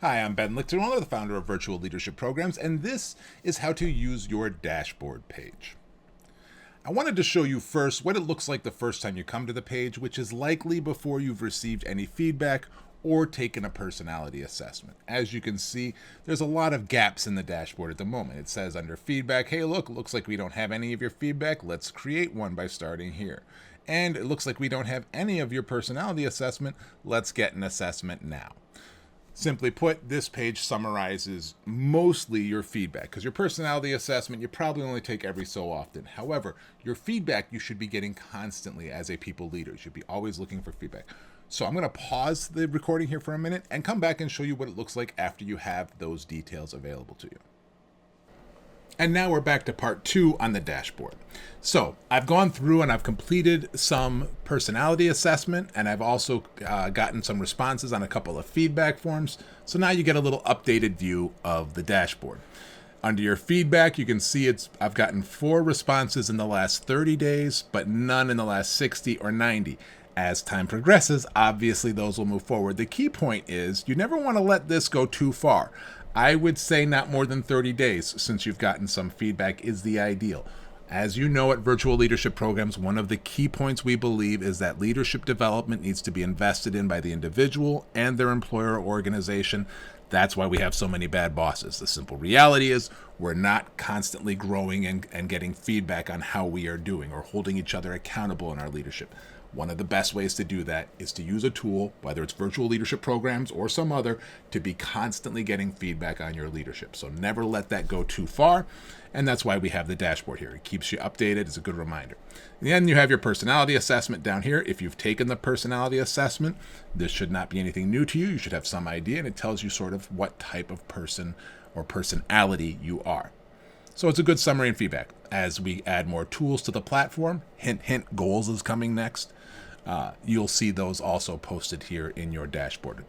Hi, I'm Ben Lichter, the founder of Virtual Leadership Programs, and this is how to use your dashboard page. I wanted to show you first what it looks like the first time you come to the page, which is likely before you've received any feedback or taken a personality assessment. As you can see, there's a lot of gaps in the dashboard at the moment. It says under feedback, hey, look, looks like we don't have any of your feedback. Let's create one by starting here. And it looks like we don't have any of your personality assessment. Let's get an assessment now. Simply put, this page summarizes mostly your feedback, because your personality assessment you probably only take every so often. However, your feedback you should be getting constantly as a people leader. You should be always looking for feedback. So I'm going to pause the recording here for a minute and come back and show you what it looks like after you have those details available to you. And now we're back to part 2 on the dashboard. So I've gone through and I've completed some personality assessment, and I've also gotten some responses on a couple of feedback forms. So now you get a little updated view of the dashboard. Under your feedback, you can see I've gotten 4 responses in the last 30 days, but none in the last 60 or 90. As time progresses, obviously those will move forward. The key point is you never want to let this go too far. I would say not more than 30 days since you've gotten some feedback is the ideal. As you know, at Virtual Leadership Programs, one of the key points we believe is that leadership development needs to be invested in by the individual and their employer or organization. That's why we have so many bad bosses. The simple reality is we're not constantly growing and getting feedback on how we are doing or holding each other accountable in our leadership. One of the best ways to do that is to use a tool, whether it's Virtual Leadership Programs or some other, to be constantly getting feedback on your leadership. So never let that go too far, and that's why we have the dashboard here. It keeps you updated. It's a good reminder. And then you have your personality assessment down here. If you've taken the personality assessment, this should not be anything new to you. You should have some idea, and it tells you sort of what type of person or personality you are. So it's a good summary and feedback. As we add more tools to the platform, hint, hint, goals is coming next. You'll see those also posted here in your dashboard.